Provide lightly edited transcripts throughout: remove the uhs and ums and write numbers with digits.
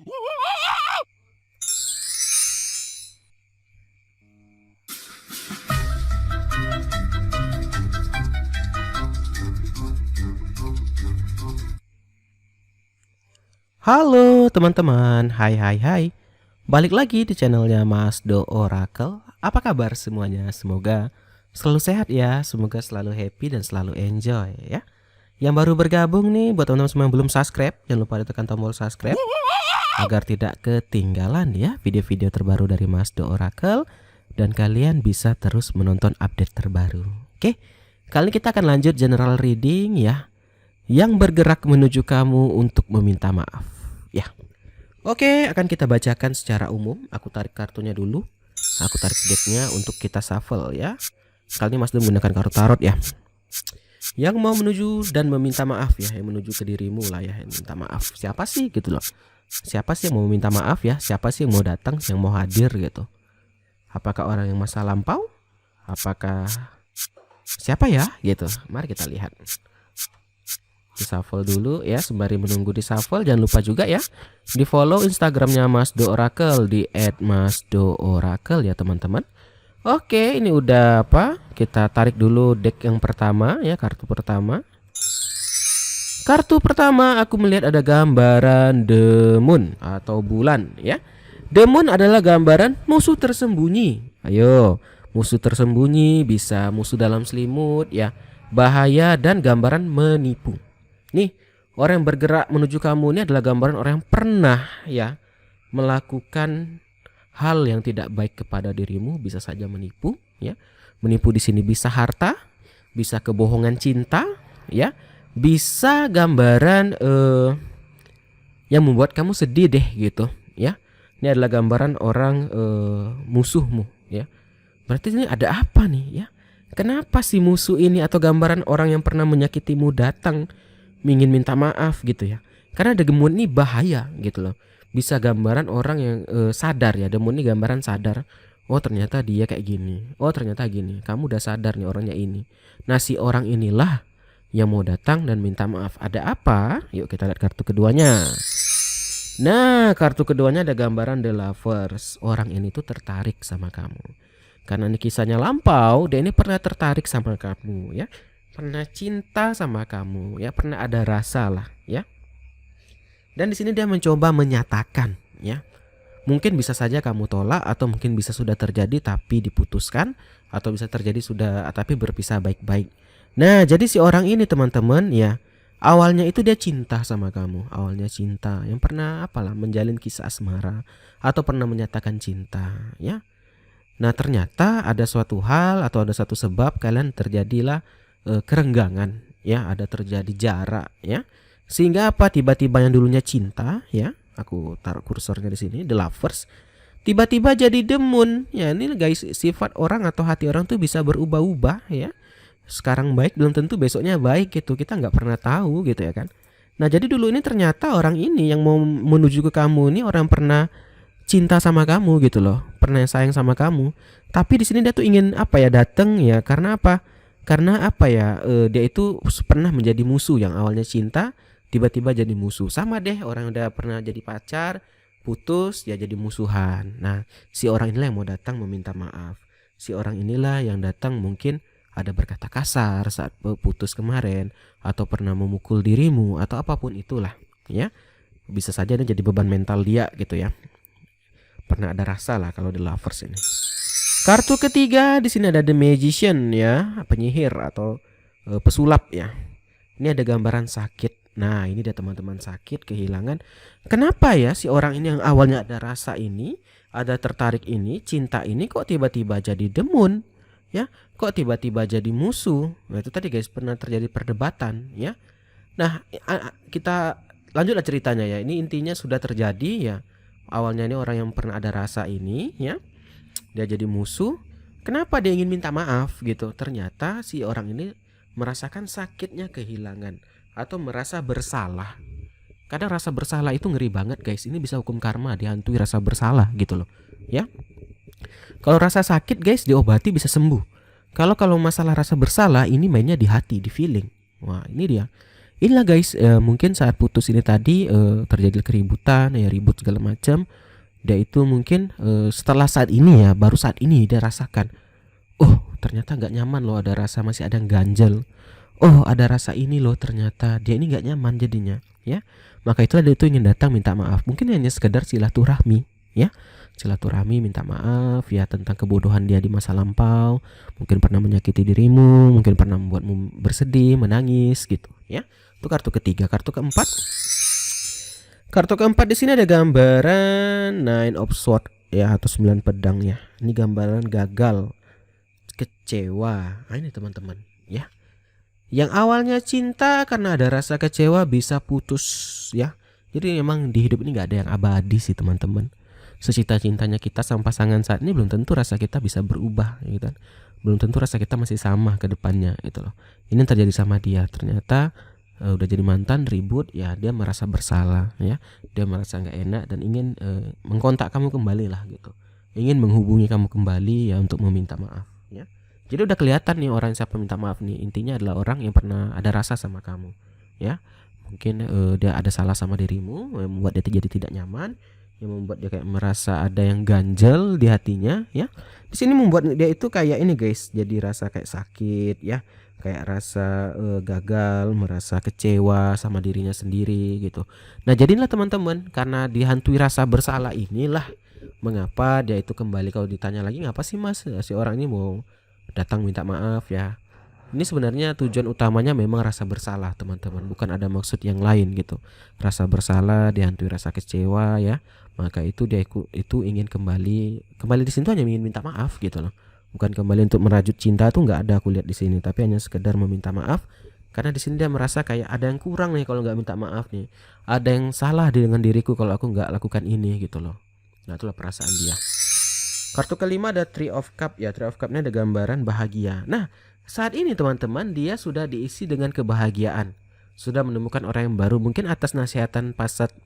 Halo teman-teman, hai. Balik lagi di channelnya Mas Do Oracle. Apa kabar semuanya? Semoga selalu sehat ya, semoga selalu happy dan selalu enjoy ya. Yang baru bergabung nih, buat teman-teman semua yang belum subscribe, jangan lupa ditekan tombol subscribe agar tidak ketinggalan ya video-video terbaru dari Mas Do Oracle, dan kalian bisa terus menonton update terbaru. Oke, kali ini kita akan lanjut general reading ya, yang bergerak menuju kamu untuk meminta maaf ya. Oke, akan kita bacakan secara umum. Aku tarik kartunya dulu. Aku tarik decknya untuk kita shuffle ya. Kali ini Mas Do menggunakan kartu tarot ya. Yang mau menuju dan meminta maaf ya, yang menuju ke dirimu lah ya, yang minta maaf. Siapa sih gitu loh? Siapa sih yang mau meminta maaf ya? Siapa sih yang mau datang, yang mau hadir gitu? Apakah orang yang masa lampau? Apakah siapa ya gitu? Mari kita lihat. Di shuffle dulu ya, sembari menunggu di shuffle. Jangan lupa juga ya di follow Instagramnya Mas Do Oracle di @masdooracle ya teman-teman. Oke, ini udah apa? Kita tarik dulu deck yang pertama ya, kartu pertama. Kartu pertama aku melihat ada gambaran The Moon atau bulan ya. The Moon adalah gambaran musuh tersembunyi. Ayo, musuh tersembunyi, bisa musuh dalam selimut ya, bahaya, dan gambaran menipu. Nih, orang yang bergerak menuju kamu ini adalah gambaran orang yang pernah ya melakukan hal yang tidak baik kepada dirimu, bisa saja menipu ya. Menipu di sini bisa harta, bisa kebohongan cinta ya, bisa gambaran yang membuat kamu sedih deh gitu ya. Ini adalah gambaran orang musuhmu ya. Berarti ini ada apa nih ya? Kenapa si musuh ini atau gambaran orang yang pernah menyakitimu datang ingin minta maaf gitu ya? Karena The Moon ini bahaya gitu loh. Bisa gambaran orang yang sadar ya. The Moon ini gambaran sadar. Oh ternyata dia kayak gini. Oh ternyata gini. Kamu udah sadar nih orangnya ini. Nah si orang inilah yang mau datang dan minta maaf. Ada apa? Yuk kita lihat kartu keduanya. Nah kartu keduanya ada gambaran The Lovers. Orang ini tuh tertarik sama kamu. Karena ini kisahnya lampau, dia ini pernah tertarik sama kamu ya. Pernah cinta sama kamu ya, pernah ada rasa lah ya. Dan di sini dia mencoba menyatakan ya. Mungkin bisa saja kamu tolak, atau mungkin bisa sudah terjadi tapi diputuskan, atau bisa terjadi sudah tapi berpisah baik-baik. Nah, jadi si orang ini teman-teman ya, awalnya itu dia cinta sama kamu. Awalnya cinta, yang pernah apalah menjalin kisah asmara atau pernah menyatakan cinta ya. Nah, ternyata ada suatu hal atau ada satu sebab kalian terjadilah kerenggangan ya, ada terjadi jarak ya, sehingga apa, tiba-tiba yang dulunya cinta ya, aku taruh kursornya di sini The Lovers, tiba-tiba jadi The Moon ya. Ini guys, sifat orang atau hati orang tuh bisa berubah-ubah ya. Sekarang baik belum tentu besoknya baik gitu, kita nggak pernah tahu gitu ya kan. Nah jadi dulu ini ternyata orang ini yang mau menuju ke kamu ini orang pernah cinta sama kamu gitu loh, pernah sayang sama kamu, tapi di sini dia tuh ingin apa ya, datang ya, karena apa? Karena apa ya, dia itu pernah menjadi musuh. Yang awalnya cinta tiba-tiba jadi musuh. Sama deh, orang yang udah pernah jadi pacar putus ya jadi musuhan. Nah si orang inilah yang mau datang meminta maaf. Si orang inilah yang datang mungkin ada berkata kasar saat putus kemarin, atau pernah memukul dirimu, atau apapun itulah ya. Bisa saja ini jadi beban mental dia gitu ya. Pernah ada rasa lah kalau The Lovers ini. Kartu ketiga di sini ada The Magician ya, penyihir atau pesulap ya. Ini ada gambaran sakit. Nah, ini dia teman-teman, sakit, kehilangan. Kenapa ya si orang ini yang awalnya ada rasa ini, ada tertarik ini, cinta ini, kok tiba-tiba jadi The Moon ya? Kok tiba-tiba jadi musuh? Nah, itu tadi guys, pernah terjadi perdebatan ya. Nah, kita lanjutlah ceritanya ya. Ini intinya sudah terjadi ya. Awalnya ini orang yang pernah ada rasa ini ya, dia jadi musuh. Kenapa dia ingin minta maaf gitu? Ternyata si orang ini merasakan sakitnya kehilangan atau merasa bersalah. Kadang rasa bersalah itu ngeri banget guys. Ini bisa hukum karma, dihantui rasa bersalah gitu loh ya. Kalau rasa sakit guys diobati bisa sembuh. Kalau masalah rasa bersalah ini mainnya di hati, di feeling. Wah ini dia. Inilah guys, mungkin saat putus ini tadi terjadi keributan ya, ribut segala macam. Dia itu mungkin setelah saat ini ya, baru saat ini dia rasakan, oh ternyata nggak nyaman loh, ada rasa masih ada yang ganjel. Oh ada rasa ini loh, ternyata dia ini nggak nyaman jadinya ya. Maka itulah dia itu ingin datang minta maaf. Mungkin hanya sekedar silaturahmi ya, silaturahmi minta maaf ya tentang kebodohan dia di masa lampau. Mungkin pernah menyakiti dirimu, mungkin pernah membuatmu bersedih, menangis gitu ya. Itu kartu ketiga. Kartu keempat, di sini ada gambaran Nine of Swords ya, atau 9 pedang ya. Ini gambaran gagal, kecewa. Nah, ini teman-teman ya. Yang awalnya cinta, karena ada rasa kecewa bisa putus ya. Jadi memang di hidup ini nggak ada yang abadi sih teman-teman. Secinta-cintanya kita sama pasangan saat ini belum tentu rasa kita bisa berubah gitu kan. Belum tentu rasa kita masih sama ke depannya gitu loh. Ini yang terjadi sama dia. Ternyata udah jadi mantan, ribut ya, dia merasa bersalah ya. Dia merasa nggak enak dan ingin mengkontak kamu kembali lah gitu. Ingin menghubungi kamu kembali ya untuk meminta maaf ya. Jadi udah kelihatan nih orang siapa minta maaf nih. Intinya adalah orang yang pernah ada rasa sama kamu ya. Mungkin dia ada salah sama dirimu, yang membuat dia jadi tidak nyaman, yang membuat dia kayak merasa ada yang ganjel di hatinya ya. Di sini membuat dia itu kayak ini guys, jadi rasa kayak sakit ya, kayak rasa gagal, merasa kecewa sama dirinya sendiri gitu. Nah jadilah teman-teman, karena dihantui rasa bersalah inilah mengapa dia itu kembali. Kalau ditanya lagi, ngapa sih mas si orang ini mau datang minta maaf ya, ini sebenarnya tujuan utamanya memang rasa bersalah teman-teman, bukan ada maksud yang lain gitu. Rasa bersalah dihantui rasa kecewa ya, maka itu dia itu ingin kembali di sini tuh hanya ingin minta maaf gitu loh, bukan kembali untuk merajut cinta tuh nggak ada aku lihat di sini, tapi hanya sekedar meminta maaf. Karena di sini dia merasa kayak ada yang kurang nih kalau nggak minta maaf nih, ada yang salah dengan diriku kalau aku nggak lakukan ini gitu loh. Nah itulah perasaan dia. Kartu kelima ada Three of Cup ya. Three of Cup-nya ada gambaran bahagia. Nah saat ini teman-teman dia sudah diisi dengan kebahagiaan, sudah menemukan orang yang baru, mungkin atas nasihatan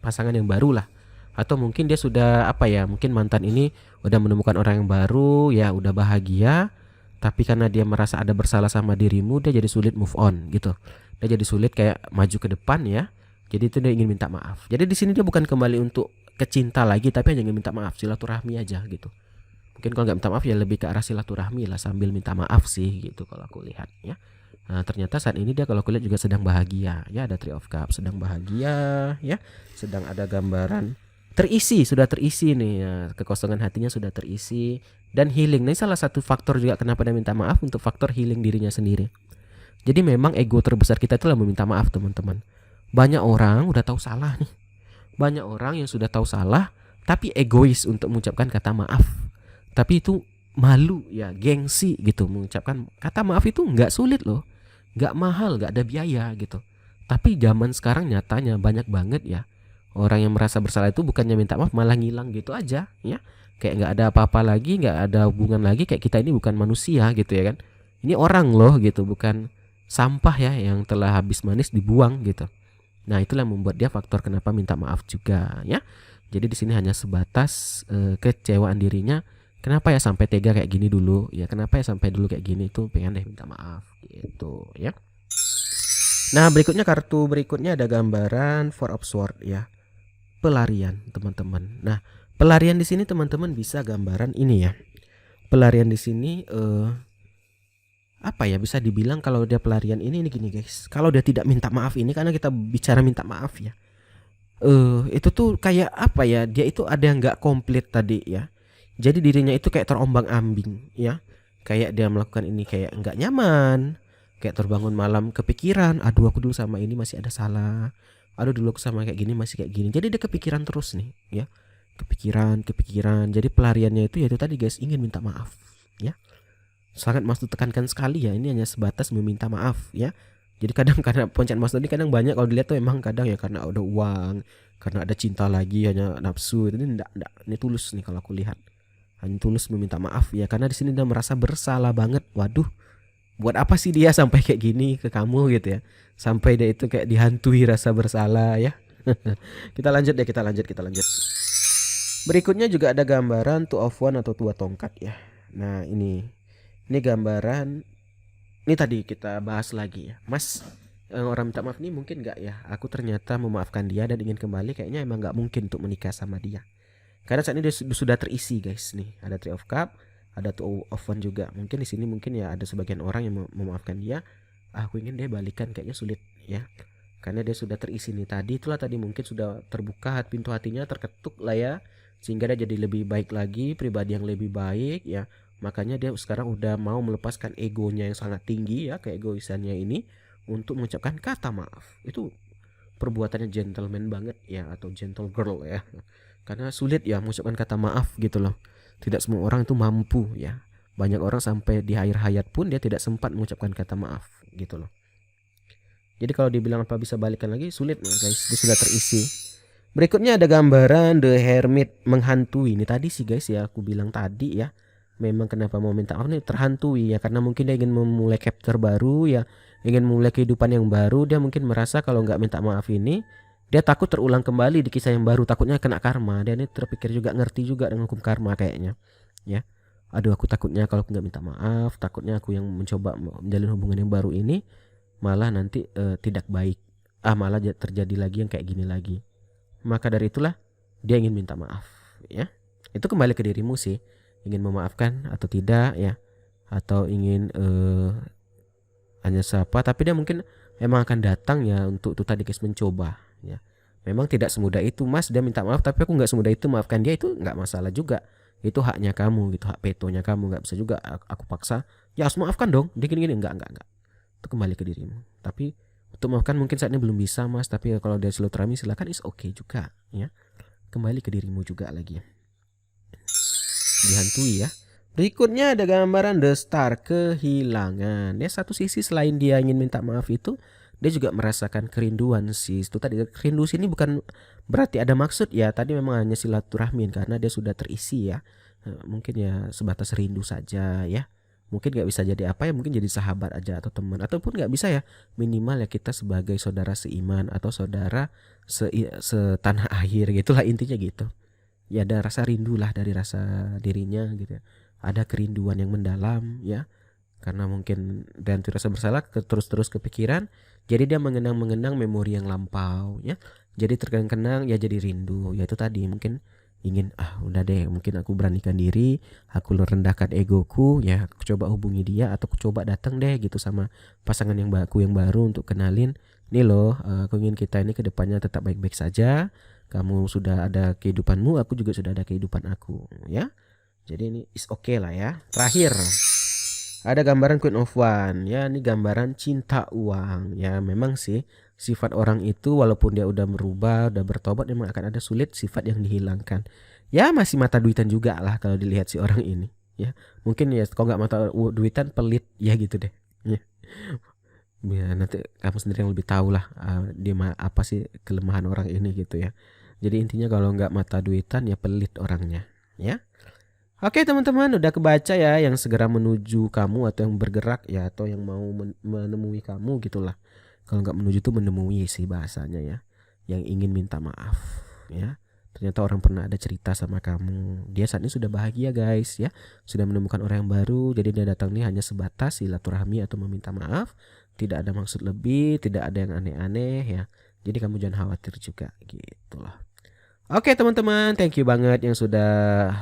pasangan yang baru lah. Atau mungkin dia sudah apa ya, mungkin mantan ini udah menemukan orang yang baru ya, udah bahagia. Tapi karena dia merasa ada bersalah sama dirimu, dia jadi sulit move on gitu. Dia jadi sulit kayak maju ke depan ya. Jadi itu dia ingin minta maaf. Jadi di sini dia bukan kembali untuk kecinta lagi, tapi hanya ingin minta maaf, silaturahmi aja gitu. Mungkin kalau nggak minta maaf ya lebih ke arah silaturahmi lah, sambil minta maaf sih gitu kalau aku lihat ya. Nah ternyata saat ini dia kalau aku lihat juga sedang bahagia ya, ada Three of Cups, sedang bahagia ya, sedang ada gambaran terisi, sudah terisi nih ya, kekosongan hatinya sudah terisi dan healing. Nah ini salah satu faktor juga kenapa dia minta maaf, untuk faktor healing dirinya sendiri. Jadi memang ego terbesar kita itulah meminta maaf teman-teman. Banyak orang udah tahu salah nih, banyak orang yang sudah tahu salah tapi egois untuk mengucapkan kata maaf. Tapi itu malu ya, gengsi gitu mengucapkan kata maaf. Itu nggak sulit loh, nggak mahal, nggak ada biaya gitu. Tapi zaman sekarang nyatanya banyak banget ya orang yang merasa bersalah itu bukannya minta maaf malah ngilang gitu aja ya. Kayak nggak ada apa-apa lagi, nggak ada hubungan lagi, kayak kita ini bukan manusia gitu ya kan. Ini orang loh gitu, bukan sampah ya yang telah habis manis dibuang gitu. Nah itulah yang membuat dia faktor kenapa minta maaf juga ya. Jadi di sini hanya sebatas kecewaan dirinya. Kenapa ya sampai tega kayak gini dulu ya, kenapa ya sampai dulu kayak gini, tuh pengen deh minta maaf gitu ya. Nah berikutnya, kartu berikutnya ada gambaran Four of Swords ya, pelarian teman-teman. Nah pelarian di sini teman-teman bisa gambaran ini ya, pelarian di sini apa ya, bisa dibilang kalau dia pelarian ini gini guys, kalau dia tidak minta maaf ini, karena kita bicara minta maaf ya, itu tuh kayak apa ya, dia itu ada yang nggak komplit tadi ya. Jadi dirinya itu kayak terombang-ambing ya. Kayak dia melakukan ini kayak nggak nyaman, kayak terbangun malam kepikiran, aduh aku dulu sama ini masih ada salah, aduh dulu aku sama kayak gini masih kayak gini. Jadi dia kepikiran terus nih ya, kepikiran. Jadi pelariannya itu yaitu tadi guys, ingin minta maaf ya. Sangat Mas tekankan sekali ya, ini hanya sebatas meminta maaf ya. Jadi kadang karena pencet Mas ini kadang banyak kalau dilihat tuh emang kadang ya karena ada uang, karena ada cinta lagi, hanya nafsu. Ini enggak, ini tulus nih kalau aku lihat. Hanya tulus meminta maaf ya, karena di sini dia merasa bersalah banget. Waduh, buat apa sih dia sampai kayak gini ke kamu gitu ya, sampai dia itu kayak dihantui rasa bersalah ya. Kita lanjut. Berikutnya juga ada gambaran Two of Wands atau tua tongkat ya. Nah ini gambaran, ini tadi kita bahas lagi ya, Mas orang minta maaf nih mungkin nggak ya, aku ternyata memaafkan dia dan ingin kembali, kayaknya emang nggak mungkin untuk menikah sama dia. Karena saat ini dia sudah terisi guys nih, ada Three of Cup, ada Two of One juga. Mungkin di sini mungkin ya ada sebagian orang yang memaafkan dia. Aku ingin dia balikan, kayaknya sulit ya. Karena dia sudah terisi nih tadi, itulah tadi mungkin sudah terbuka pintu hatinya, terketuk lah ya, sehingga dia jadi lebih baik lagi, pribadi yang lebih baik ya. Makanya dia sekarang udah mau melepaskan egonya yang sangat tinggi ya, keegoisannya ini, untuk mengucapkan kata maaf. Itu perbuatannya gentleman banget ya, atau gentle girl ya. Karena sulit ya mengucapkan kata maaf gitu loh. Tidak semua orang itu mampu ya. Banyak orang sampai di akhir hayat pun dia tidak sempat mengucapkan kata maaf gitu loh. Jadi kalau dibilang apa bisa balikan lagi, sulit guys, dia sudah terisi. Berikutnya ada gambaran The Hermit menghantui. Ini tadi sih guys ya, aku bilang tadi ya. Memang kenapa mau minta maaf nih, terhantui ya, karena mungkin dia ingin memulai chapter baru ya, ingin memulai kehidupan yang baru. Dia mungkin merasa kalau nggak minta maaf ini, dia takut terulang kembali di kisah yang baru, takutnya kena karma. Dia ini terpikir juga, ngerti juga dengan hukum karma kayaknya ya. Aduh, aku takutnya kalau aku nggak minta maaf, takutnya aku yang mencoba menjalin hubungan yang baru ini malah nanti tidak baik, malah terjadi lagi yang kayak gini lagi. Maka dari itulah dia ingin minta maaf ya. Itu kembali ke dirimu sih, ingin memaafkan atau tidak ya, atau ingin hanya siapa. Tapi dia mungkin emang akan datang ya untuk itu tadi guys, mencoba ya. Memang tidak semudah itu mas, dia minta maaf tapi aku nggak semudah itu maafkan dia, itu nggak masalah juga. Itu haknya kamu gitu, hak vetonya kamu, nggak bisa juga aku paksa ya harus maafkan dong dia gini-gini, enggak. Itu kembali ke dirimu. Tapi untuk maafkan mungkin saat ini belum bisa mas, tapi kalau dia silaturahmi silakan, is okay juga ya. Kembali ke dirimu juga lagi. Dihantui ya. Berikutnya ada gambaran The Star, kehilangan. Ya satu sisi selain dia ingin minta maaf itu, dia juga merasakan kerinduan sih. Itu tadi kerindu sini bukan berarti ada maksud ya. Tadi memang hanya silaturahmi karena dia sudah terisi ya. Mungkin ya sebatas rindu saja ya. Mungkin gak bisa jadi apa ya, mungkin jadi sahabat aja atau teman, ataupun gak bisa ya, minimal ya kita sebagai saudara seiman atau saudara setanah air gitulah intinya gitu. Ya ada rasa rindu lah dari rasa dirinya gitu ya. Ada kerinduan yang mendalam ya, karena mungkin dan rasa bersalah terus kepikiran, jadi dia mengenang memori yang lampau ya. Jadi terkenang ya, jadi rindu ya. Itu tadi mungkin ingin udah deh, mungkin aku beranikan diri, aku rendahkan egoku ya, aku coba hubungi dia atau aku coba datang deh gitu sama pasangan yang baru untuk kenalin nih loh, aku ingin kita ini kedepannya tetap baik-baik saja. Kamu sudah ada kehidupanmu, aku juga sudah ada kehidupan aku ya. Jadi ini is okay lah ya. Terakhir ada gambaran Queen of One ya, ini gambaran cinta uang ya. Memang sih sifat orang itu walaupun dia udah berubah, udah bertobat, memang akan ada sulit sifat yang dihilangkan. Ya masih mata duitan juga lah kalau dilihat si orang ini ya. Mungkin ya kalau nggak mata duitan, pelit ya gitu deh ya. Ya nanti kamu sendiri yang lebih tahu lah dia apa sih kelemahan orang ini gitu ya. Jadi intinya kalau nggak mata duitan ya pelit orangnya ya. Oke teman-teman, udah kebaca ya yang segera menuju kamu atau yang bergerak ya, atau yang mau menemui kamu gitulah. Kalau nggak menuju tuh menemui sih bahasanya ya, yang ingin minta maaf ya. Ternyata orang pernah ada cerita sama kamu, dia saat ini sudah bahagia guys ya, sudah menemukan orang yang baru. Jadi dia datang nih hanya sebatas silaturahmi atau meminta maaf, tidak ada maksud lebih, tidak ada yang aneh-aneh ya. Jadi kamu jangan khawatir juga gitu loh. Oke teman-teman, thank you banget yang sudah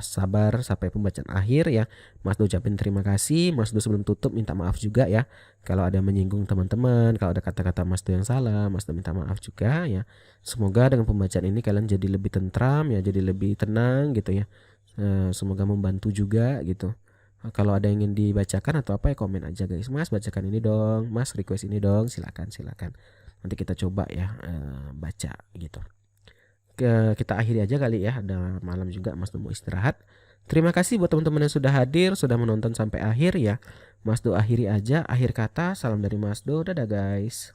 sabar sampai pembacaan akhir ya. Mas Do ucapin terima kasih. Mas Do sebelum tutup minta maaf juga ya, kalau ada menyinggung teman-teman, kalau ada kata-kata Mas Do yang salah, Mas Do minta maaf juga ya. Semoga dengan pembacaan ini kalian jadi lebih tentram ya, jadi lebih tenang gitu ya. Semoga membantu juga gitu. Kalau ada yang ingin dibacakan atau apa ya, komen aja guys. Mas bacakan ini dong, Mas request ini dong, silakan. Nanti kita coba ya baca gitu. Kita akhiri aja kali ya, ada malam juga Mas Do mau istirahat. Terima kasih buat teman-teman yang sudah hadir, sudah menonton sampai akhir ya. Mas Do akhiri aja, akhir kata, salam dari Mas Do, dadah guys.